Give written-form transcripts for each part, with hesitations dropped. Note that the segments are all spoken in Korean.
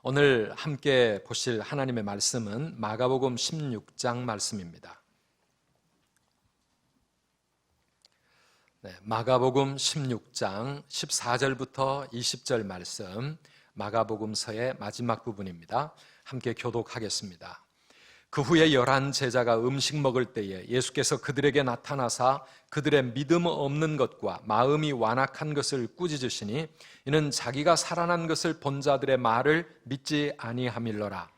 오늘 함께 보실 하나님의 말씀은 마가복음 16장 말씀입니다. 마가복음 16장 14절부터 20절 말씀, 마가복음서의 마지막 부분입니다. 함께 교독하겠습니다. 그 후에 11 제자가 음식 먹을 때에 예수께서 그들에게 나타나사 그들의 믿음 없는 것과 마음이 완악한 것을 꾸짖으시니 이는 자기가 살아난 것을 본 자들의 말을 믿지 아니함일러라.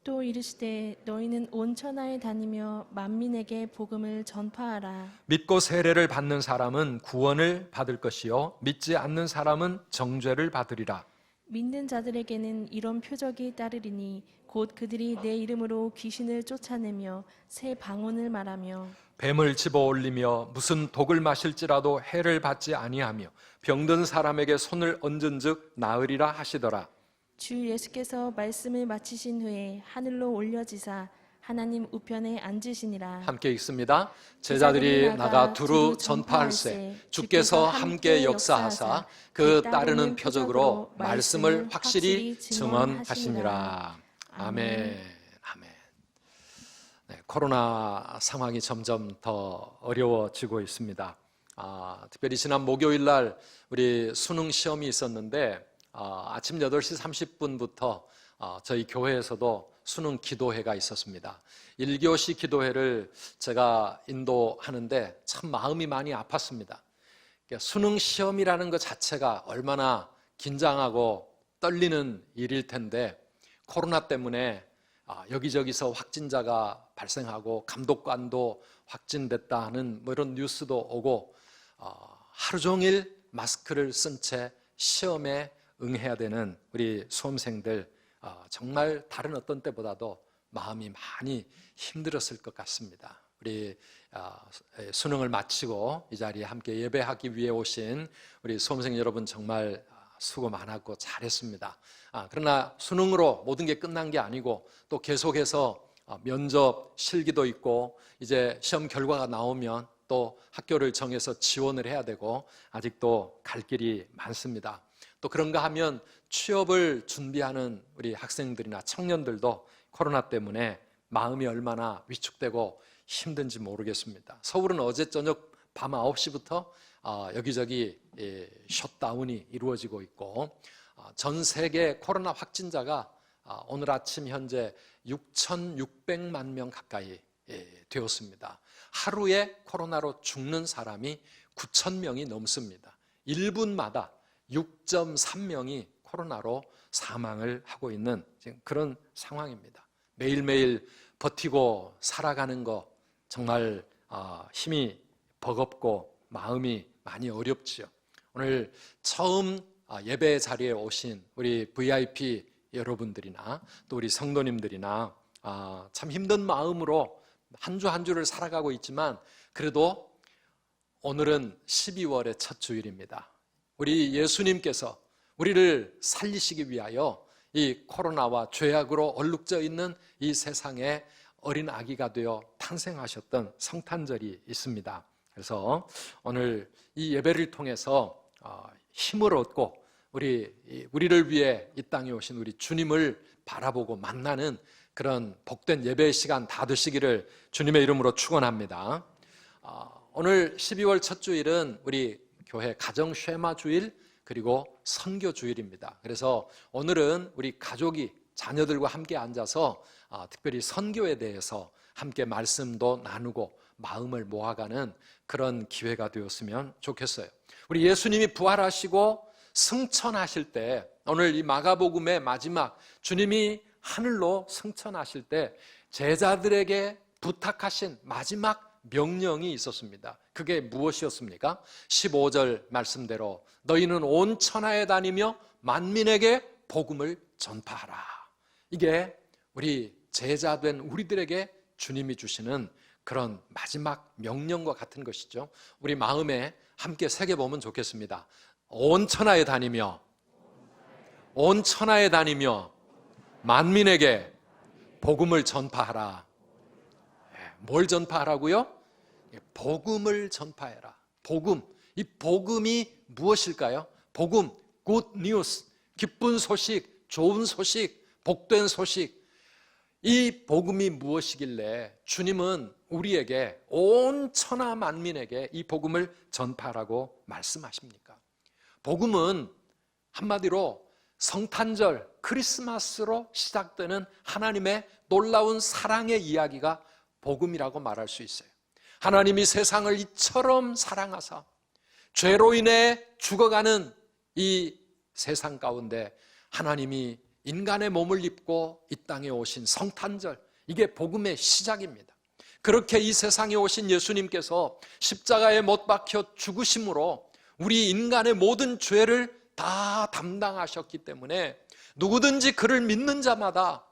또 이르시되 너희는 온 천하에 다니며 만민에게 복음을 전파하라. 믿고 세례를 받는 사람은 구원을 받을 것이요 믿지 않는 사람은 정죄를 받으리라. 믿는 자들에게는 이런 표적이 따르리니 곧 그들이 내 이름으로 귀신을 쫓아내며 새 방언을 말하며 뱀을 집어 올리며 무슨 독을 마실지라도 해를 받지 아니하며 병든 사람에게 손을 얹은즉 나으리라 하시더라. 주 예수께서 말씀을 마치신 후에 하늘로 올려지사 하나님 우편에 앉으시니라. 함께 읽습니다. 제자들이 나가 두루 전파할세 주께서 함께 역사하사 그 따르는 표적으로 말씀을 확실히 증언하시니라. 아멘. 아멘. 코로나 상황이 점점 더 어려워지고 있습니다. 특별히 지난 목요일 날 우리 수능 시험이 있었는데 아침 8시 30분부터 저희 교회에서도 수능 기도회가 있었습니다. 1교시 기도회를 제가 인도하는데 참 마음이 많이 아팠습니다. 수능 시험이라는 것 자체가 얼마나 긴장하고 떨리는 일일 텐데 코로나 때문에 여기저기서 확진자가 발생하고 감독관도 확진됐다 하는 이런 뉴스도 오고 하루 종일 마스크를 쓴 채 시험에 응해야 되는 우리 수험생들 정말 다른 어떤 때보다도 마음이 많이 힘들었을 것 같습니다. 우리 수능을 마치고 이 자리에 함께 예배하기 위해 오신 우리 수험생 여러분 정말 수고 많았고 잘했습니다. 그러나 수능으로 모든 게 끝난 게 아니고 또 계속해서 면접 실기도 있고 이제 시험 결과가 나오면 또 학교를 정해서 지원을 해야 되고 아직도 갈 길이 많습니다. 또 그런가 하면 취업을 준비하는 우리 학생들이나 청년들도 코로나 때문에 마음이 얼마나 위축되고 힘든지 모르겠습니다. 서울은 어제 저녁 밤 9시부터 여기저기 셧다운이 이루어지고 있고 전 세계 코로나 확진자가 오늘 아침 현재 6,600만 명 가까이 되었습니다. 하루에 코로나로 죽는 사람이 9,000명이 넘습니다. 1분마다 6.3명이 코로나로 사망을 하고 있는 그런 상황입니다. 매일매일 버티고 살아가는 거 정말 힘이 버겁고 마음이 많이 어렵지요. 오늘 처음 예배 자리에 오신 우리 VIP 여러분들이나 또 우리 성도님들이나 참 힘든 마음으로 한 주 한 주를 살아가고 있지만 그래도 오늘은 12월의 첫 주일입니다. 우리 예수님께서 우리를 살리시기 위하여 이 코로나와 죄악으로 얼룩져 있는 이 세상에 어린 아기가 되어 탄생하셨던 성탄절이 있습니다. 그래서 오늘 이 예배를 통해서 힘을 얻고 우리를 위해 이 땅에 오신 우리 주님을 바라보고 만나는 그런 복된 예배의 시간 다 되시기를 주님의 이름으로 축원합니다. 오늘 12월 첫 주일은 우리 교회 가정 쉐마 주일 그리고 선교 주일입니다. 그래서 오늘은 우리 가족이 자녀들과 함께 앉아서 특별히 선교에 대해서 함께 말씀도 나누고 마음을 모아가는 그런 기회가 되었으면 좋겠어요. 우리 예수님이 부활하시고 승천하실 때 오늘 이 마가복음의 마지막 주님이 하늘로 승천하실 때 제자들에게 부탁하신 마지막 명령이 있었습니다. 그게 무엇이었습니까? 15절 말씀대로 너희는 온 천하에 다니며 만민에게 복음을 전파하라. 이게 우리 제자된 우리들에게 주님이 주시는 그런 마지막 명령과 같은 것이죠. 우리 마음에 함께 새겨보면 좋겠습니다. 온 천하에 다니며 만민에게 복음을 전파하라. 뭘 전파하라고요? 복음을 전파해라. 복음. 이 복음이 무엇일까요? 복음, good news, 기쁜 소식, 좋은 소식, 복된 소식, 이 복음이 무엇이길래 주님은 우리에게 온 천하 만민에게 이 복음을 전파하라고 말씀하십니까? 복음은 한마디로 성탄절, 크리스마스로 시작되는 하나님의 놀라운 사랑의 이야기가 복음이라고 말할 수 있어요. 하나님이 세상을 이처럼 사랑하사 죄로 인해 죽어가는 이 세상 가운데 하나님이 인간의 몸을 입고 이 땅에 오신 성탄절, 이게 복음의 시작입니다. 그렇게 이 세상에 오신 예수님께서 십자가에 못 박혀 죽으심으로 우리 인간의 모든 죄를 다 담당하셨기 때문에 누구든지 그를 믿는 자마다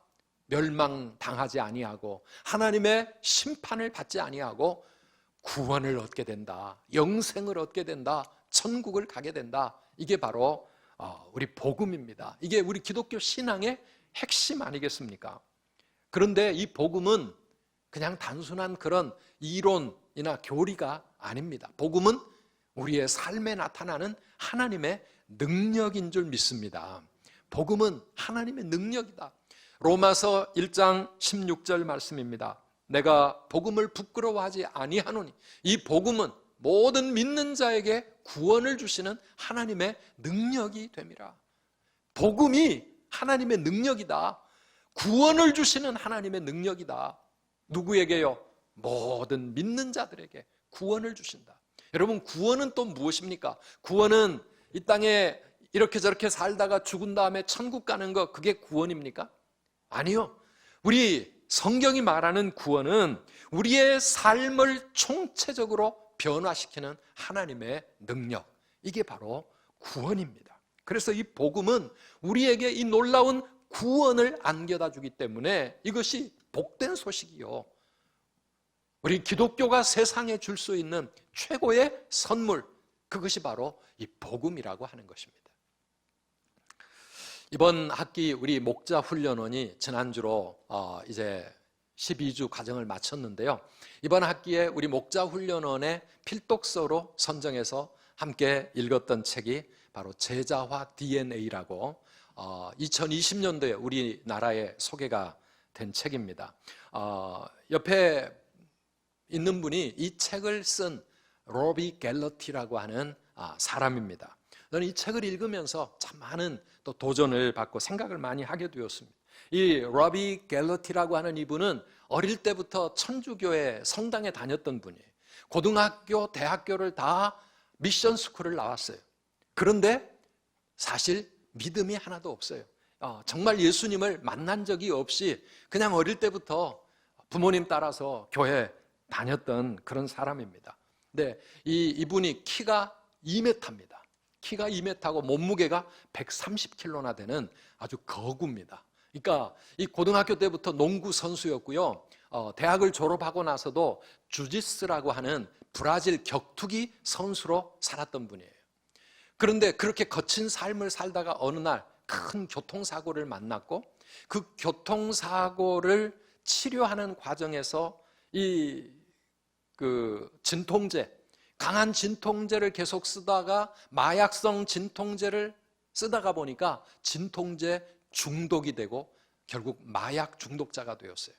멸망당하지 아니하고 하나님의 심판을 받지 아니하고 구원을 얻게 된다, 영생을 얻게 된다, 천국을 가게 된다. 이게 바로 우리 복음입니다. 이게 우리 기독교 신앙의 핵심 아니겠습니까? 그런데 이 복음은 그냥 단순한 그런 이론이나 교리가 아닙니다. 복음은 우리의 삶에 나타나는 하나님의 능력인 줄 믿습니다. 복음은 하나님의 능력이다. 로마서 1장 16절 말씀입니다. 내가 복음을 부끄러워하지 아니하노니 이 복음은 모든 믿는 자에게 구원을 주시는 하나님의 능력이 됨이라. 복음이 하나님의 능력이다. 구원을 주시는 하나님의 능력이다. 누구에게요? 모든 믿는 자들에게 구원을 주신다. 여러분, 구원은 또 무엇입니까? 구원은 이 땅에 이렇게 저렇게 살다가 죽은 다음에 천국 가는 거, 그게 구원입니까? 아니요. 우리 성경이 말하는 구원은 우리의 삶을 총체적으로 변화시키는 하나님의 능력, 이게 바로 구원입니다. 그래서 이 복음은 우리에게 이 놀라운 구원을 안겨다 주기 때문에 이것이 복된 소식이요, 우리 기독교가 세상에 줄 수 있는 최고의 선물, 그것이 바로 이 복음이라고 하는 것입니다. 이번 학기 우리 목자 훈련원이 지난주로 이제 12주 과정을 마쳤는데요. 이번 학기에 우리 목자 훈련원의 필독서로 선정해서 함께 읽었던 책이 바로 제자화 DNA라고 2020년도에 우리나라에 소개가 된 책입니다. 옆에 있는 분이 이 책을 쓴 로비 갤러티라고 하는 사람입니다. 저는 이 책을 읽으면서 참 많은 또 도전을 받고 생각을 많이 하게 되었습니다. 이 로비 갤러티라고 하는 이분은 어릴 때부터 천주교의 성당에 다녔던 분이에요. 고등학교, 대학교를 다 미션 스쿨을 나왔어요. 그런데 사실 믿음이 하나도 없어요. 정말 예수님을 만난 적이 없이 그냥 어릴 때부터 부모님 따라서 교회 다녔던 그런 사람입니다. 근데 이분이 키가 2m입니다. 키가 2m고 몸무게가 130kg나 되는 아주 거구입니다. 그러니까 이 고등학교 때부터 농구 선수였고요. 대학을 졸업하고 나서도 주짓수라고 하는 브라질 격투기 선수로 살았던 분이에요. 그런데 그렇게 거친 삶을 살다가 어느 날 큰 교통사고를 만났고 그 교통사고를 치료하는 과정에서 진통제, 강한 진통제를 계속 쓰다가 마약성 진통제를 쓰다가 보니까 진통제 중독이 되고 결국 마약 중독자가 되었어요.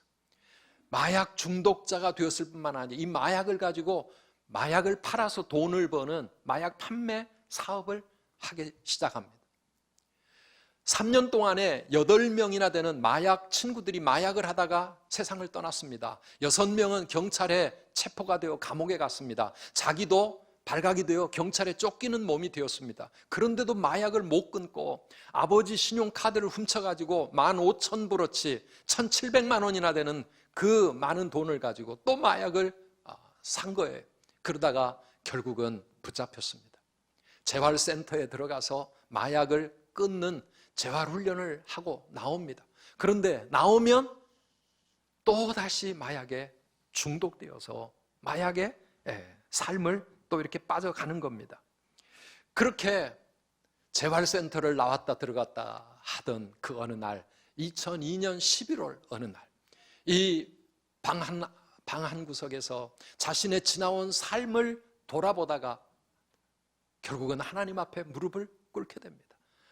마약 중독자가 되었을 뿐만 아니라 이 마약을 가지고 마약을 팔아서 돈을 버는 마약 판매 사업을 하기 시작합니다. 3년 동안에 8명이나 되는 마약 친구들이 마약을 하다가 세상을 떠났습니다. 6명은 경찰에 체포가 되어 감옥에 갔습니다. 자기도 발각이 되어 경찰에 쫓기는 몸이 되었습니다. 그런데도 마약을 못 끊고 아버지 신용카드를 훔쳐가지고 15,000브로치 1,700만 원이나 되는 그 많은 돈을 가지고 또 마약을 산 거예요. 그러다가 결국은 붙잡혔습니다. 재활센터에 들어가서 마약을 끊는 재활훈련을 하고 나옵니다. 그런데 나오면 또다시 마약에 중독되어서 마약의 삶을 또 이렇게 빠져가는 겁니다. 그렇게 재활센터를 나왔다 들어갔다 하던 그 어느 날, 2002년 11월 어느 날, 이 방 한 구석에서 자신의 지나온 삶을 돌아보다가 결국은 하나님 앞에 무릎을 꿇게 됩니다.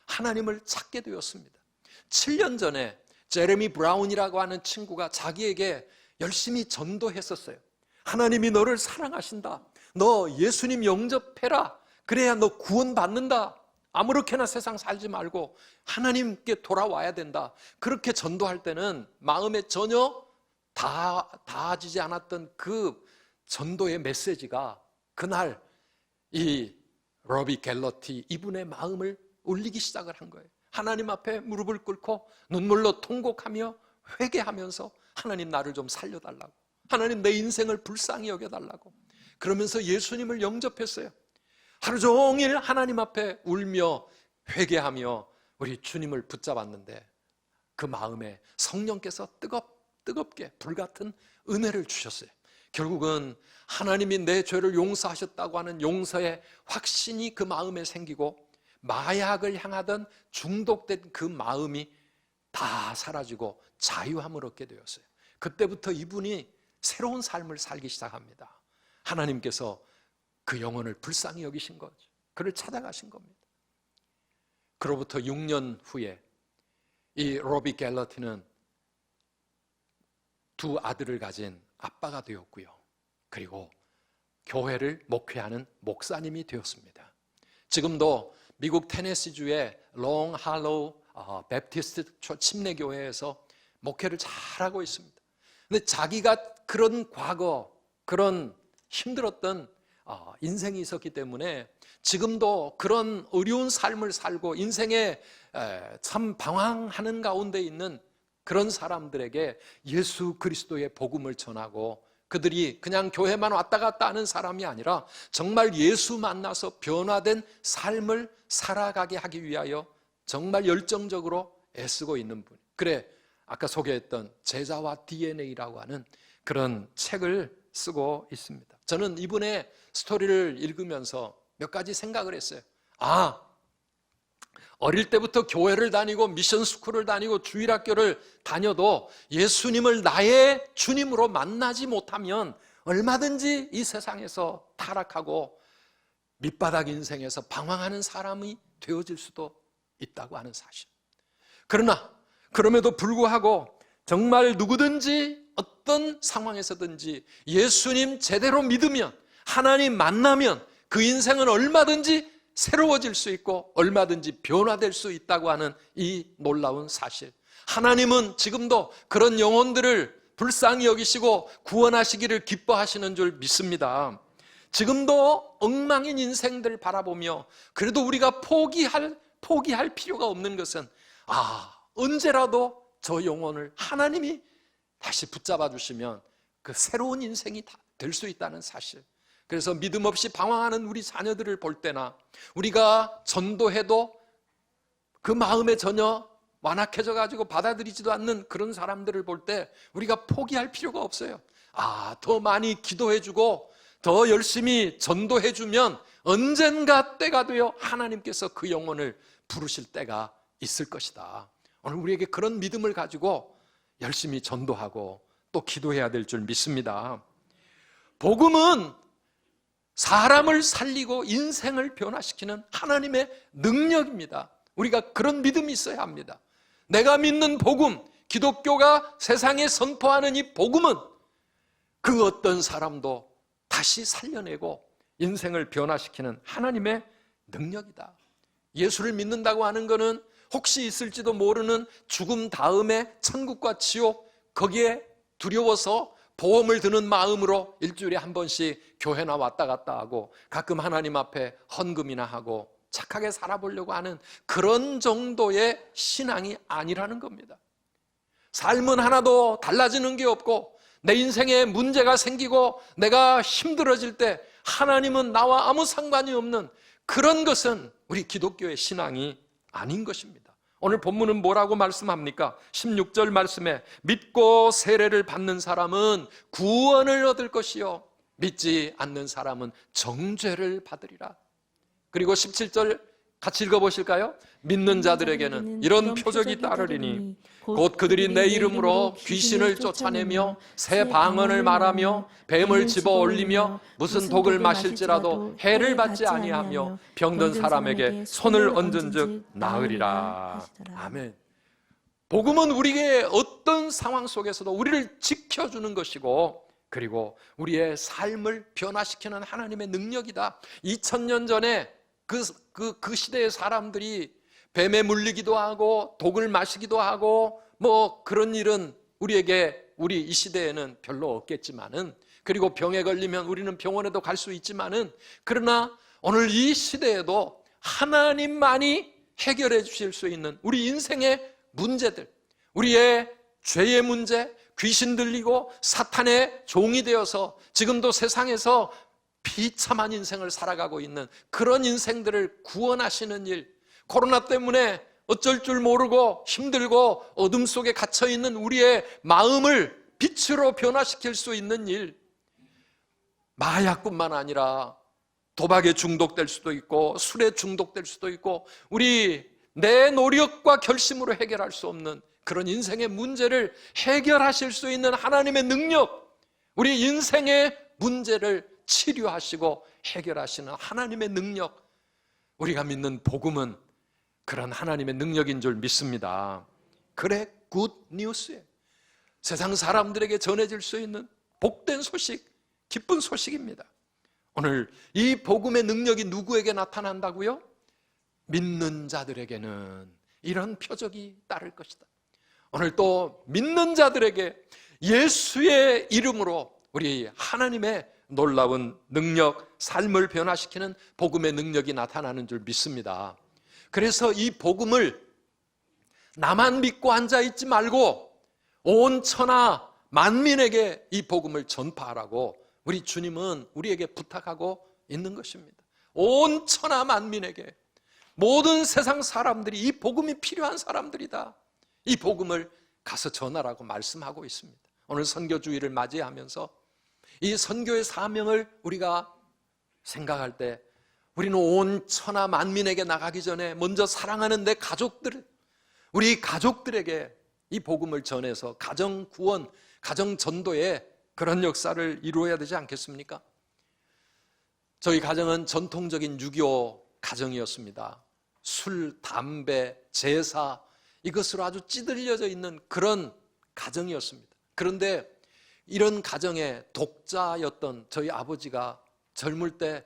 하나님을 찾게 되었습니다. 7년 전에 제레미 브라운이라고 하는 친구가 자기에게 열심히 전도했었어요. 하나님이 너를 사랑하신다. 너 예수님 영접해라. 그래야 너 구원받는다. 아무렇게나 세상 살지 말고 하나님께 돌아와야 된다. 그렇게 전도할 때는 마음에 전혀 닿아지지 않았던 그 전도의 메시지가 그날 이 로비 갤러티 이분의 마음을 울리기 시작을 한 거예요. 하나님 앞에 무릎을 꿇고 눈물로 통곡하며 회개하면서 하나님 나를 좀 살려달라고, 하나님 내 인생을 불쌍히 여겨달라고, 그러면서 예수님을 영접했어요. 하루 종일 하나님 앞에 울며 회개하며 우리 주님을 붙잡았는데 그 마음에 성령께서 뜨겁게 불같은 은혜를 주셨어요. 결국은 하나님이 내 죄를 용서하셨다고 하는 용서의 확신이 그 마음에 생기고 마약을 향하던 중독된 그 마음이 다 사라지고 자유함을 얻게 되었어요. 그때부터 이분이 새로운 삶을 살기 시작합니다. 하나님께서 그 영혼을 불쌍히 여기신 거죠. 그를 찾아가신 겁니다. 그로부터 6년 후에 이 로비 갤러티는 두 아들을 가진 아빠가 되었고요. 그리고 교회를 목회하는 목사님이 되었습니다. 지금도 미국 테네시주의 롱 할로우 베프티스트 침례교회에서 목회를 잘하고 있습니다. 근데 자기가 그런 과거, 그런 힘들었던 인생이 있었기 때문에 지금도 그런 어려운 삶을 살고 인생에 참 방황하는 가운데 있는 그런 사람들에게 예수 그리스도의 복음을 전하고, 그들이 그냥 교회만 왔다 갔다 하는 사람이 아니라 정말 예수 만나서 변화된 삶을 살아가게 하기 위하여 정말 열정적으로 애쓰고 있는 분. 그래, 아까 소개했던 제자와 DNA라고 하는 그런 책을 쓰고 있습니다. 저는 이분의 스토리를 읽으면서 몇 가지 생각을 했어요. 어릴 때부터 교회를 다니고 미션 스쿨을 다니고 주일학교를 다녀도 예수님을 나의 주님으로 만나지 못하면 얼마든지 이 세상에서 타락하고 밑바닥 인생에서 방황하는 사람이 되어질 수도 있다고 하는 사실. 그러나 그럼에도 불구하고 정말 누구든지 어떤 상황에서든지 예수님 제대로 믿으면, 하나님 만나면 그 인생은 얼마든지 새로워질 수 있고 얼마든지 변화될 수 있다고 하는 이 놀라운 사실. 하나님은 지금도 그런 영혼들을 불쌍히 여기시고 구원하시기를 기뻐하시는 줄 믿습니다. 지금도 엉망인 인생들 바라보며 그래도 우리가 포기할 필요가 없는 것은 언제라도 저 영혼을 하나님이 다시 붙잡아 주시면 그 새로운 인생이 될 수 있다는 사실. 그래서 믿음 없이 방황하는 우리 자녀들을 볼 때나 우리가 전도해도 그 마음에 전혀 완악해져 가지고 받아들이지도 않는 그런 사람들을 볼 때 우리가 포기할 필요가 없어요. 더 많이 기도해주고 더 열심히 전도해주면 언젠가 때가 되어 하나님께서 그 영혼을 부르실 때가 있을 것이다. 오늘 우리에게 그런 믿음을 가지고 열심히 전도하고 또 기도해야 될 줄 믿습니다. 복음은 사람을 살리고 인생을 변화시키는 하나님의 능력입니다. 우리가 그런 믿음이 있어야 합니다. 내가 믿는 복음, 기독교가 세상에 선포하는 이 복음은 그 어떤 사람도 다시 살려내고 인생을 변화시키는 하나님의 능력이다. 예수를 믿는다고 하는 것은 혹시 있을지도 모르는 죽음 다음에 천국과 지옥, 거기에 두려워서 보험을 드는 마음으로 일주일에 한 번씩 교회나 왔다 갔다 하고 가끔 하나님 앞에 헌금이나 하고 착하게 살아보려고 하는 그런 정도의 신앙이 아니라는 겁니다. 삶은 하나도 달라지는 게 없고 내 인생에 문제가 생기고 내가 힘들어질 때 하나님은 나와 아무 상관이 없는 그런 것은 우리 기독교의 신앙이 아닌 것입니다. 오늘 본문은 뭐라고 말씀합니까? 16절 말씀에 믿고 세례를 받는 사람은 구원을 얻을 것이요 믿지 않는 사람은 정죄를 받으리라. 그리고 17절 같이 읽어보실까요? 믿는 자들에게는 이런 표적이 따르리니 곧 그들이 내 이름으로 귀신을 쫓아내며 새 방언을 말하며 뱀을 집어 올리며 무슨 독을 마실지라도 해를 받지 아니하며 병든 사람에게 손을 얹은 즉 나으리라. 아멘. 복음은 우리의 어떤 상황 속에서도 우리를 지켜주는 것이고, 그리고 우리의 삶을 변화시키는 하나님의 능력이다. 2000년 전에 그 시대의 사람들이 뱀에 물리기도 하고 독을 마시기도 하고 뭐 그런 일은 우리 이 시대에는 별로 없겠지만은, 그리고 병에 걸리면 우리는 병원에도 갈 수 있지만은, 그러나 오늘 이 시대에도 하나님만이 해결해 주실 수 있는 우리 인생의 문제들, 우리의 죄의 문제, 귀신 들리고 사탄의 종이 되어서 지금도 세상에서 비참한 인생을 살아가고 있는 그런 인생들을 구원하시는 일, 코로나 때문에 어쩔 줄 모르고 힘들고 어둠 속에 갇혀있는 우리의 마음을 빛으로 변화시킬 수 있는 일, 마약뿐만 아니라 도박에 중독될 수도 있고 술에 중독될 수도 있고 내 노력과 결심으로 해결할 수 없는 그런 인생의 문제를 해결하실 수 있는 하나님의 능력, 우리 인생의 문제를 치료하시고 해결하시는 하나님의 능력, 우리가 믿는 복음은 그런 하나님의 능력인 줄 믿습니다. 그래, 굿 뉴스예요. 세상 사람들에게 전해질 수 있는 복된 소식, 기쁜 소식입니다. 오늘 이 복음의 능력이 누구에게 나타난다고요? 믿는 자들에게는 이런 표적이 따를 것이다. 오늘 또 믿는 자들에게 예수의 이름으로 우리 하나님의 놀라운 능력, 삶을 변화시키는 복음의 능력이 나타나는 줄 믿습니다. 그래서 이 복음을 나만 믿고 앉아있지 말고 온 천하 만민에게 이 복음을 전파하라고 우리 주님은 우리에게 부탁하고 있는 것입니다. 온 천하 만민에게, 모든 세상 사람들이 이 복음이 필요한 사람들이다. 이 복음을 가서 전하라고 말씀하고 있습니다. 오늘 선교주의를 맞이하면서 이 선교의 사명을 우리가 생각할 때 우리는 온 천하 만민에게 나가기 전에 먼저 사랑하는 내 가족들, 우리 가족들에게 이 복음을 전해서 가정 구원, 가정 전도의 그런 역사를 이루어야 되지 않겠습니까? 저희 가정은 전통적인 유교 가정이었습니다. 술, 담배, 제사, 이것으로 아주 찌들려져 있는 그런 가정이었습니다. 그런데 이런 가정의 독자였던 저희 아버지가 젊을 때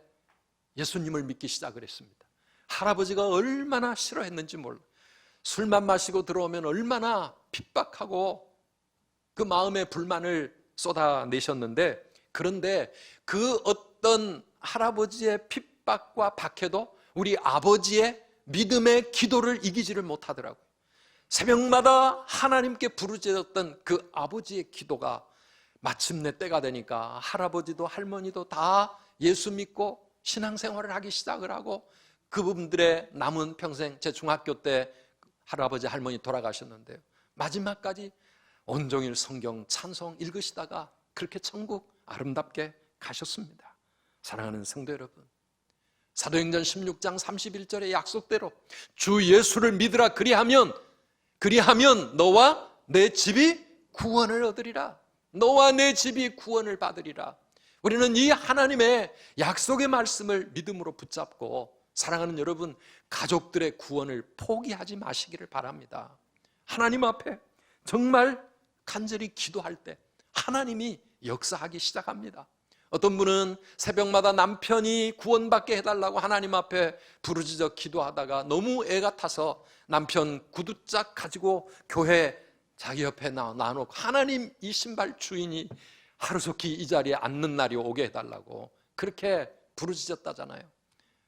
예수님을 믿기 시작을 했습니다. 할아버지가 얼마나 싫어했는지 몰라요. 술만 마시고 들어오면 얼마나 핍박하고 그 마음의 불만을 쏟아내셨는데, 그런데 그 어떤 할아버지의 핍박과 박해도 우리 아버지의 믿음의 기도를 이기지를 못하더라고요. 새벽마다 하나님께 부르짖었던 그 아버지의 기도가 마침내 때가 되니까 할아버지도 할머니도 다 예수 믿고 신앙생활을 하기 시작을 하고, 그분들의 남은 평생, 제 중학교 때 할아버지 할머니 돌아가셨는데요, 마지막까지 온종일 성경 찬송 읽으시다가 그렇게 천국 아름답게 가셨습니다. 사랑하는 성도 여러분, 사도행전 16장 31절의 약속대로 주 예수를 믿으라, 그리하면 너와 내 집이 구원을 얻으리라. 너와 내 집이 구원을 받으리라. 우리는 이 하나님의 약속의 말씀을 믿음으로 붙잡고, 사랑하는 여러분, 가족들의 구원을 포기하지 마시기를 바랍니다. 하나님 앞에 정말 간절히 기도할 때 하나님이 역사하기 시작합니다. 어떤 분은 새벽마다 남편이 구원받게 해달라고 하나님 앞에 부르짖어 기도하다가 너무 애가 타서 남편 구두짝 가지고 교회 자기 옆에 놔놓고 하나님, 이 신발 주인이 하루속히 이 자리에 앉는 날이 오게 해달라고 그렇게 부르짖었다잖아요.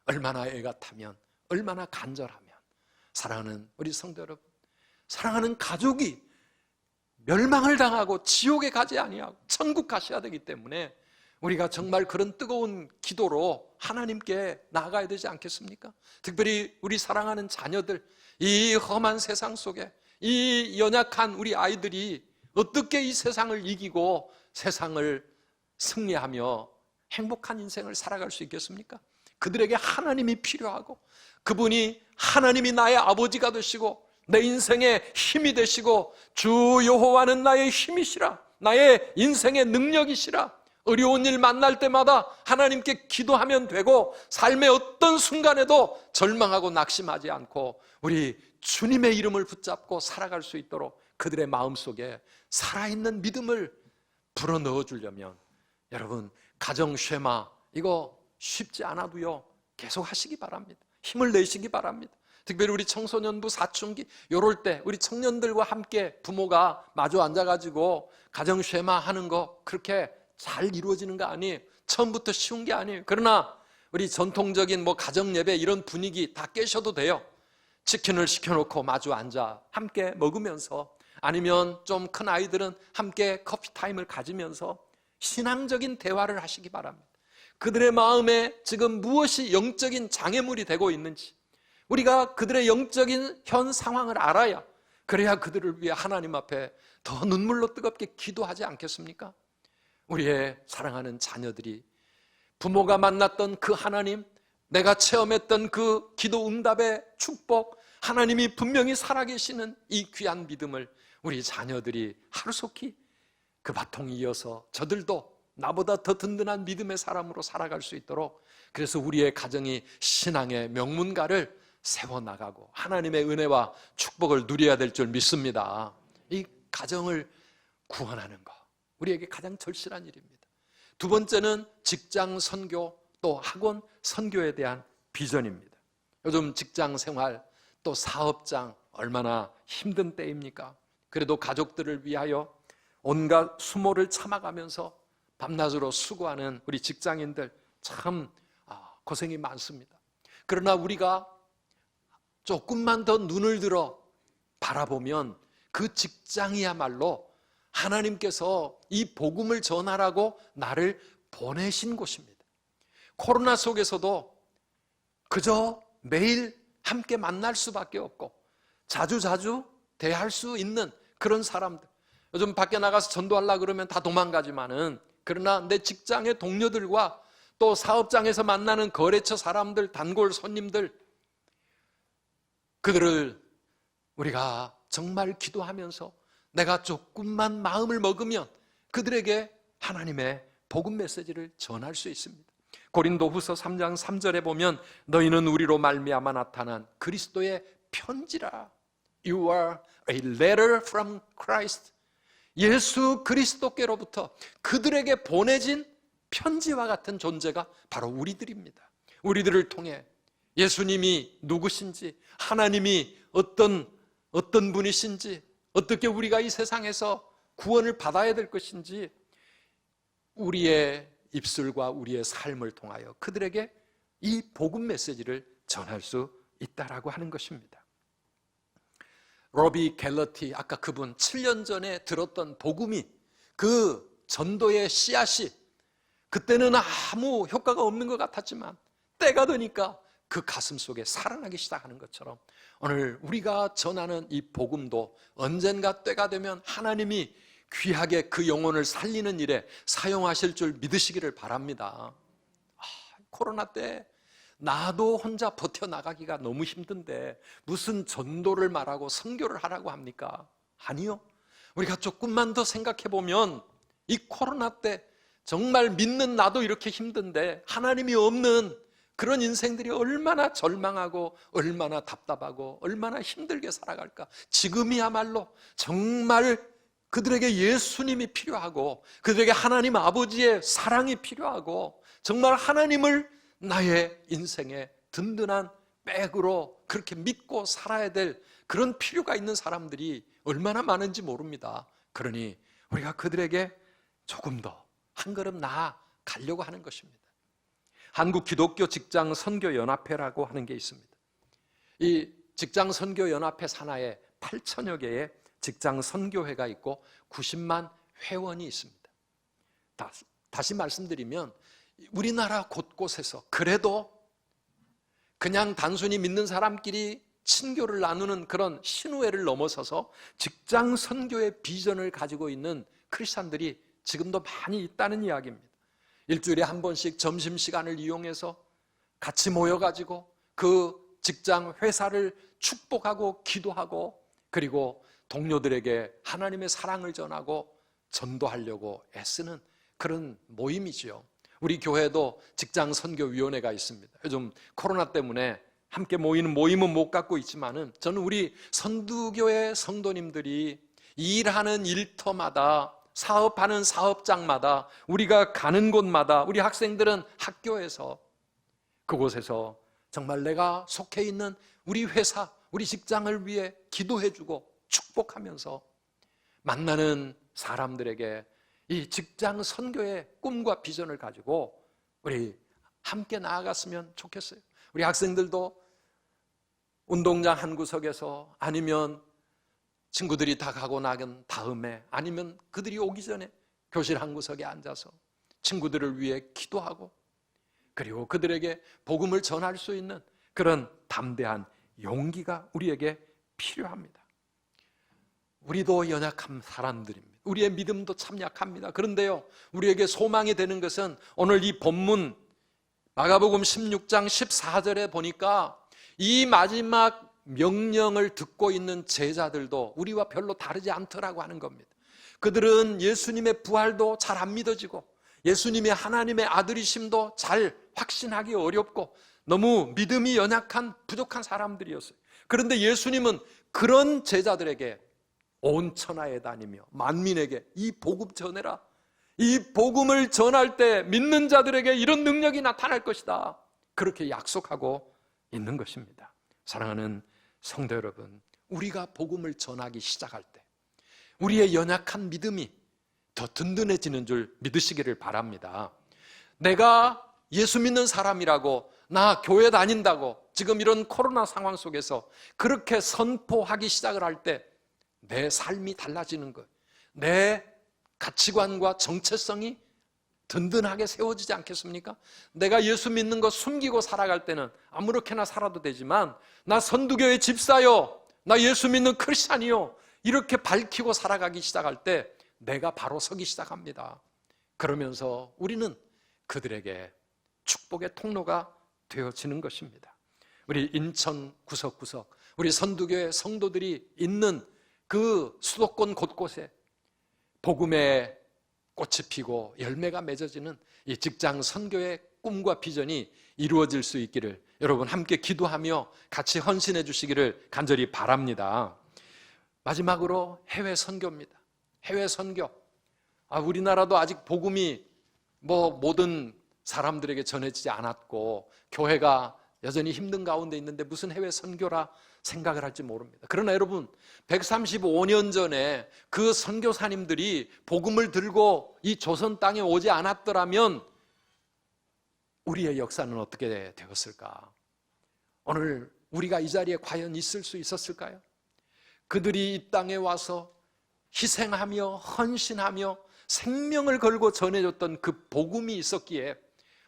얼마나 애가 타면, 얼마나 간절하면. 사랑하는 우리 성도 여러분, 사랑하는 가족이 멸망을 당하고 지옥에 가지 아니하고 천국 가셔야 되기 때문에 우리가 정말 그런 뜨거운 기도로 하나님께 나아가야 되지 않겠습니까? 특별히 우리 사랑하는 자녀들, 이 험한 세상 속에 이 연약한 우리 아이들이 어떻게 이 세상을 이기고 세상을 승리하며 행복한 인생을 살아갈 수 있겠습니까? 그들에게 하나님이 필요하고, 그분이 하나님이 나의 아버지가 되시고 내 인생의 힘이 되시고 주 여호와는 나의 힘이시라, 나의 인생의 능력이시라, 어려운 일 만날 때마다 하나님께 기도하면 되고, 삶의 어떤 순간에도 절망하고 낙심하지 않고 우리 주님의 이름을 붙잡고 살아갈 수 있도록 그들의 마음속에 살아있는 믿음을 불어넣어 주려면, 여러분, 가정 쉐마 이거 쉽지 않아도요 계속 하시기 바랍니다. 힘을 내시기 바랍니다. 특별히 우리 청소년부 사춘기 요럴 때 우리 청년들과 함께 부모가 마주 앉아가지고 가정 쉐마 하는 거 그렇게 잘 이루어지는 거 아니에요. 처음부터 쉬운 게 아니에요. 그러나 우리 전통적인 가정 예배 이런 분위기 다 깨셔도 돼요. 치킨을 시켜놓고 마주 앉아 함께 먹으면서, 아니면 좀 큰 아이들은 함께 커피 타임을 가지면서 신앙적인 대화를 하시기 바랍니다. 그들의 마음에 지금 무엇이 영적인 장애물이 되고 있는지, 우리가 그들의 영적인 현 상황을 알아야, 그래야 그들을 위해 하나님 앞에 더 눈물로 뜨겁게 기도하지 않겠습니까? 우리의 사랑하는 자녀들이 부모가 만났던 그 하나님, 내가 체험했던 그 기도 응답의 축복, 하나님이 분명히 살아계시는 이 귀한 믿음을 우리 자녀들이 하루속히 그 바통이 이어서 저들도 나보다 더 든든한 믿음의 사람으로 살아갈 수 있도록, 그래서 우리의 가정이 신앙의 명문가를 세워나가고 하나님의 은혜와 축복을 누려야 될 줄 믿습니다. 이 가정을 구원하는 것, 우리에게 가장 절실한 일입니다. 두 번째는 직장 선교, 또 학원 선교에 대한 비전입니다. 요즘 직장 생활, 또 사업장 얼마나 힘든 때입니까? 그래도 가족들을 위하여 온갖 수모를 참아가면서 밤낮으로 수고하는 우리 직장인들 참 고생이 많습니다. 그러나 우리가 조금만 더 눈을 들어 바라보면 그 직장이야말로 하나님께서 이 복음을 전하라고 나를 보내신 곳입니다. 코로나 속에서도 그저 매일 함께 만날 수밖에 없고 자주자주 대할 수 있는 그런 사람들, 요즘 밖에 나가서 전도하려고 그러면 다 도망가지만은, 그러나 내 직장의 동료들과 또 사업장에서 만나는 거래처 사람들, 단골 손님들, 그들을 우리가 정말 기도하면서 내가 조금만 마음을 먹으면 그들에게 하나님의 복음 메시지를 전할 수 있습니다. 고린도후서 3장 3절에 보면 너희는 우리로 말미암아 나타난 그리스도의 편지라. You are a letter from Christ. 예수 그리스도께로부터 그들에게 보내진 편지와 같은 존재가 바로 우리들입니다. 우리들을 통해 예수님이 누구신지, 하나님이 어떤 분이신지, 어떻게 우리가 이 세상에서 구원을 받아야 될 것인지 우리의 입술과 우리의 삶을 통하여 그들에게 이 복음 메시지를 전할 수 있다라고 하는 것입니다. 로비 갤러티, 아까 그분 7년 전에 들었던 복음이, 그 전도의 씨앗이 그때는 아무 효과가 없는 것 같았지만 때가 되니까 그 가슴 속에 살아나기 시작하는 것처럼 오늘 우리가 전하는 이 복음도 언젠가 때가 되면 하나님이 귀하게 그 영혼을 살리는 일에 사용하실 줄 믿으시기를 바랍니다. 코로나 때 나도 혼자 버텨나가기가 너무 힘든데 무슨 전도를 말하고 선교를 하라고 합니까? 아니요. 우리가 조금만 더 생각해 보면 이 코로나 때 정말 믿는 나도 이렇게 힘든데 하나님이 없는 그런 인생들이 얼마나 절망하고 얼마나 답답하고 얼마나 힘들게 살아갈까. 지금이야말로 정말 그들에게 예수님이 필요하고 그들에게 하나님 아버지의 사랑이 필요하고 정말 하나님을 나의 인생의 든든한 백으로 그렇게 믿고 살아야 될 그런 필요가 있는 사람들이 얼마나 많은지 모릅니다. 그러니 우리가 그들에게 조금 더 한 걸음 나아가려고 하는 것입니다. 한국 기독교 직장 선교 연합회라고 하는 게 있습니다. 이 직장 선교 연합회 산하에 8천여 개의 직장 선교회가 있고 90만 회원이 있습니다. 다시 말씀드리면 우리나라 곳곳에서 그래도 그냥 단순히 믿는 사람끼리 친교를 나누는 그런 신우회를 넘어서서 직장 선교의 비전을 가지고 있는 크리스찬들이 지금도 많이 있다는 이야기입니다. 일주일에 한 번씩 점심시간을 이용해서 같이 모여가지고 그 직장 회사를 축복하고 기도하고 그리고 동료들에게 하나님의 사랑을 전하고 전도하려고 애쓰는 그런 모임이지요. 우리 교회도 직장 선교위원회가 있습니다. 요즘 코로나 때문에 함께 모이는 모임은 못 갖고 있지만은 저는 우리 선두교회 성도님들이 일하는 일터마다, 사업하는 사업장마다, 우리가 가는 곳마다, 우리 학생들은 학교에서, 그곳에서 정말 내가 속해 있는 우리 회사, 우리 직장을 위해 기도해주고 축복하면서 만나는 사람들에게 이 직장 선교의 꿈과 비전을 가지고 우리 함께 나아갔으면 좋겠어요. 우리 학생들도 운동장 한 구석에서, 아니면 친구들이 다 가고 나간 다음에, 아니면 그들이 오기 전에 교실 한 구석에 앉아서 친구들을 위해 기도하고, 그리고 그들에게 복음을 전할 수 있는 그런 담대한 용기가 우리에게 필요합니다. 우리도 연약한 사람들입니다. 우리의 믿음도 참 약합니다. 그런데요, 우리에게 소망이 되는 것은 오늘 이 본문 마가복음 16장 14절에 보니까 이 마지막 명령을 듣고 있는 제자들도 우리와 별로 다르지 않더라고 하는 겁니다. 그들은 예수님의 부활도 잘 안 믿어지고 예수님이 하나님의 아들이심도 잘 확신하기 어렵고 너무 믿음이 연약한 부족한 사람들이었어요. 그런데 예수님은 그런 제자들에게 온 천하에 다니며 만민에게 이 복음 전해라, 이 복음을 전할 때 믿는 자들에게 이런 능력이 나타날 것이다, 그렇게 약속하고 있는 것입니다. 사랑하는 성도 여러분, 우리가 복음을 전하기 시작할 때 우리의 연약한 믿음이 더 든든해지는 줄 믿으시기를 바랍니다. 내가 예수 믿는 사람이라고, 나 교회 다닌다고 지금 이런 코로나 상황 속에서 그렇게 선포하기 시작을 할 때 내 삶이 달라지는 것, 내 가치관과 정체성이 든든하게 세워지지 않겠습니까? 내가 예수 믿는 거 숨기고 살아갈 때는 아무렇게나 살아도 되지만, 나 선두교회 집사요, 나 예수 믿는 크리스찬이요, 이렇게 밝히고 살아가기 시작할 때 내가 바로 서기 시작합니다. 그러면서 우리는 그들에게 축복의 통로가 되어지는 것입니다. 우리 인천 구석구석, 우리 선두교회 성도들이 있는 그 수도권 곳곳에 복음의 꽃이 피고 열매가 맺어지는 이 직장 선교의 꿈과 비전이 이루어질 수 있기를 여러분 함께 기도하며 같이 헌신해 주시기를 간절히 바랍니다. 마지막으로 해외 선교입니다. 해외 선교. 우리나라도 아직 복음이 모든 사람들에게 전해지지 않았고 교회가 여전히 힘든 가운데 있는데 무슨 해외 선교라 생각을 할지 모릅니다. 그러나 여러분, 135년 전에 그 선교사님들이 복음을 들고 이 조선 땅에 오지 않았더라면 우리의 역사는 어떻게 되었을까? 오늘 우리가 이 자리에 과연 있을 수 있었을까요? 그들이 이 땅에 와서 희생하며 헌신하며 생명을 걸고 전해줬던 그 복음이 있었기에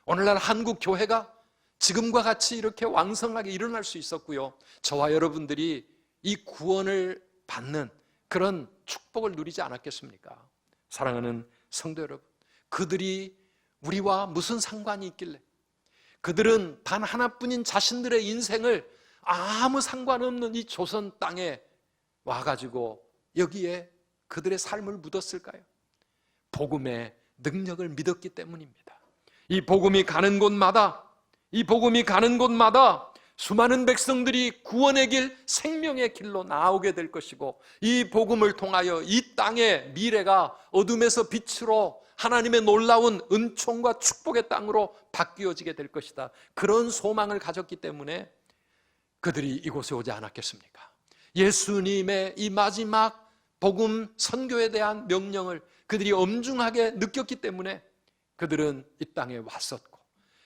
오늘날 한국 교회가 지금과 같이 이렇게 왕성하게 일어날 수 있었고요, 저와 여러분들이 이 구원을 받는 그런 축복을 누리지 않았겠습니까? 사랑하는 성도 여러분, 그들이 우리와 무슨 상관이 있길래, 그들은 단 하나뿐인 자신들의 인생을 아무 상관없는 이 조선 땅에 와가지고 여기에 그들의 삶을 묻었을까요? 복음의 능력을 믿었기 때문입니다. 이 복음이 가는 곳마다, 이 복음이 가는 곳마다 수많은 백성들이 구원의 길, 생명의 길로 나오게 될 것이고, 이 복음을 통하여 이 땅의 미래가 어둠에서 빛으로 하나님의 놀라운 은총과 축복의 땅으로 바뀌어지게 될 것이다, 그런 소망을 가졌기 때문에 그들이 이곳에 오지 않았겠습니까? 예수님의 이 마지막 복음 선교에 대한 명령을 그들이 엄중하게 느꼈기 때문에 그들은 이 땅에 왔었고,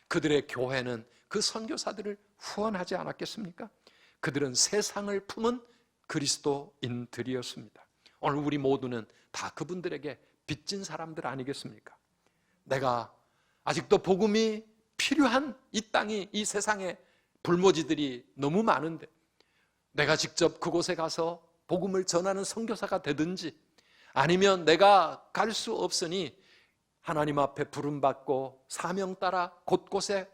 그들의 교회는 그 선교사들을 후원하지 않았겠습니까? 그들은 세상을 품은 그리스도인들이었습니다. 오늘 우리 모두는 다 그분들에게 빚진 사람들 아니겠습니까? 내가 아직도 복음이 필요한 이 땅이, 이 세상에 불모지들이 너무 많은데 내가 직접 그곳에 가서 복음을 전하는 선교사가 되든지, 아니면 내가 갈 수 없으니 하나님 앞에 부름받고 사명 따라 곳곳에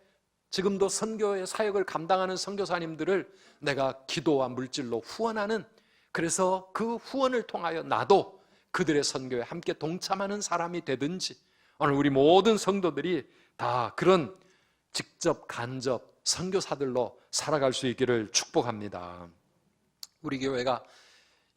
지금도 선교의 사역을 감당하는 선교사님들을 내가 기도와 물질로 후원하는, 그래서 그 후원을 통하여 나도 그들의 선교에 함께 동참하는 사람이 되든지, 오늘 우리 모든 성도들이 다 그런 직접 간접 선교사들로 살아갈 수 있기를 축복합니다. 우리 교회가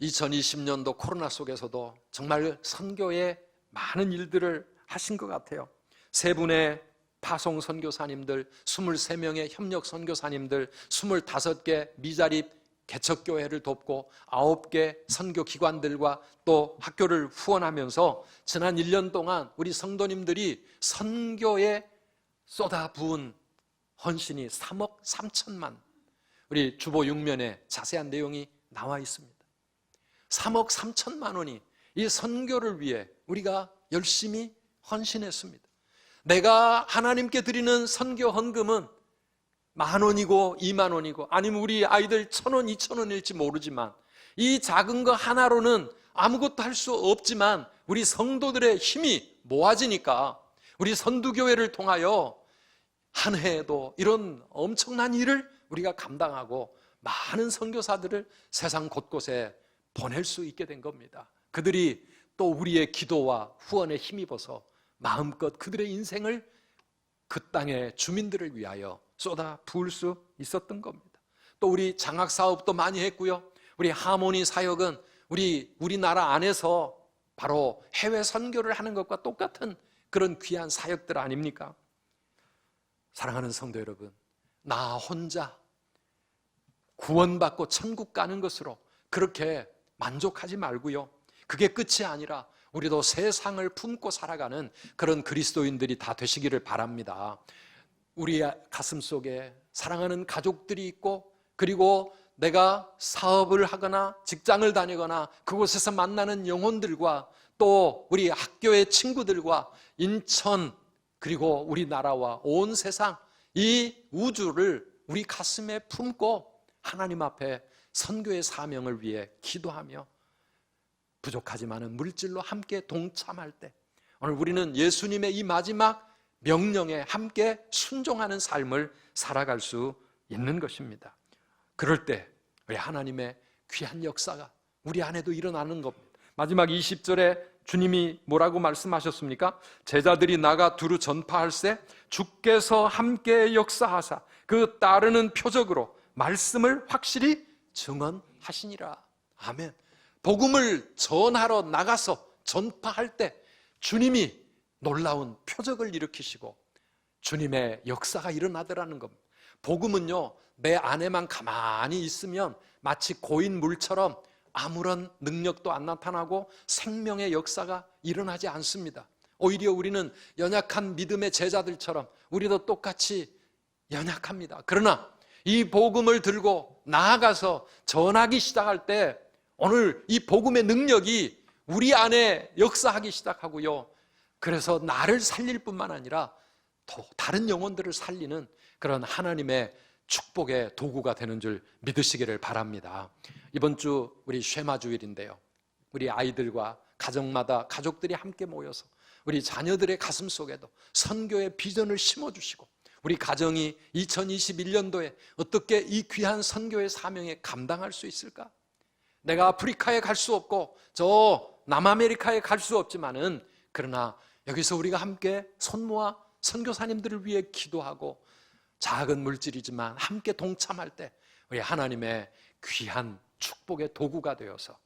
2020년도 코로나 속에서도 정말 선교에 많은 일들을 하신 것 같아요. 세 분의 파송 선교사님들, 23명의 협력 선교사님들, 25개 미자립 개척교회를 돕고 9개 선교기관들과 또 학교를 후원하면서 지난 1년 동안 우리 성도님들이 선교에 쏟아부은 헌신이 3억 3천만, 우리 주보 6면에 자세한 내용이 나와 있습니다. 3억 3천만 원이 이 선교를 위해 우리가 열심히 헌신했습니다. 내가 하나님께 드리는 선교 헌금은 10,000원이고 20,000원이고 아니면 우리 아이들 1,000원, 2,000원일지 모르지만 이 작은 거 하나로는 아무것도 할 수 없지만 우리 성도들의 힘이 모아지니까 우리 선두교회를 통하여 한 해에도 이런 엄청난 일을 우리가 감당하고 많은 선교사들을 세상 곳곳에 보낼 수 있게 된 겁니다. 그들이 또 우리의 기도와 후원에 힘입어서 마음껏 그들의 인생을 그 땅의 주민들을 위하여 쏟아 부을 수 있었던 겁니다. 또 우리 장학 사업도 많이 했고요. 우리 하모니 사역은 우리나라 안에서 바로 해외 선교를 하는 것과 똑같은 그런 귀한 사역들 아닙니까? 사랑하는 성도 여러분, 나 혼자 구원받고 천국 가는 것으로 그렇게 만족하지 말고요. 그게 끝이 아니라 우리도 세상을 품고 살아가는 그런 그리스도인들이 다 되시기를 바랍니다. 우리의 가슴 속에 사랑하는 가족들이 있고, 그리고 내가 사업을 하거나 직장을 다니거나 그곳에서 만나는 영혼들과 또 우리 학교의 친구들과 인천, 그리고 우리나라와 온 세상, 이 우주를 우리 가슴에 품고 하나님 앞에 선교의 사명을 위해 기도하며 부족하지만은 물질로 함께 동참할 때, 오늘 우리는 예수님의 이 마지막 명령에 함께 순종하는 삶을 살아갈 수 있는 것입니다. 그럴 때 우리 하나님의 귀한 역사가 우리 안에도 일어나는 겁니다. 마지막 20절에 주님이 뭐라고 말씀하셨습니까? 제자들이 나가 두루 전파할세 주께서 함께 역사하사 그 따르는 표적으로 말씀을 확실히 증언하시니라. 아멘. 복음을 전하러 나가서 전파할 때 주님이 놀라운 표적을 일으키시고 주님의 역사가 일어나더라는 겁니다. 복음은요, 내 안에만 가만히 있으면 마치 고인 물처럼 아무런 능력도 안 나타나고 생명의 역사가 일어나지 않습니다. 오히려 우리는 연약한 믿음의 제자들처럼 우리도 똑같이 연약합니다. 그러나 이 복음을 들고 나아가서 전하기 시작할 때 오늘 이 복음의 능력이 우리 안에 역사하기 시작하고요. 그래서 나를 살릴 뿐만 아니라 또 다른 영혼들을 살리는 그런 하나님의 축복의 도구가 되는 줄 믿으시기를 바랍니다. 이번 주 우리 쉐마 주일인데요. 우리 아이들과 가정마다 가족들이 함께 모여서 우리 자녀들의 가슴 속에도 선교의 비전을 심어주시고 우리 가정이 2021년도에 어떻게 이 귀한 선교의 사명에 감당할 수 있을까? 내가 아프리카에 갈 수 없고 저 남아메리카에 갈 수 없지만은 그러나 여기서 우리가 함께 손 모아 선교사님들을 위해 기도하고 작은 물질이지만 함께 동참할 때 우리 하나님의 귀한 축복의 도구가 되어서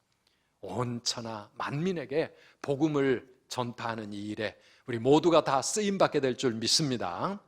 온 천하 만민에게 복음을 전파하는 이 일에 우리 모두가 다 쓰임받게 될 줄 믿습니다.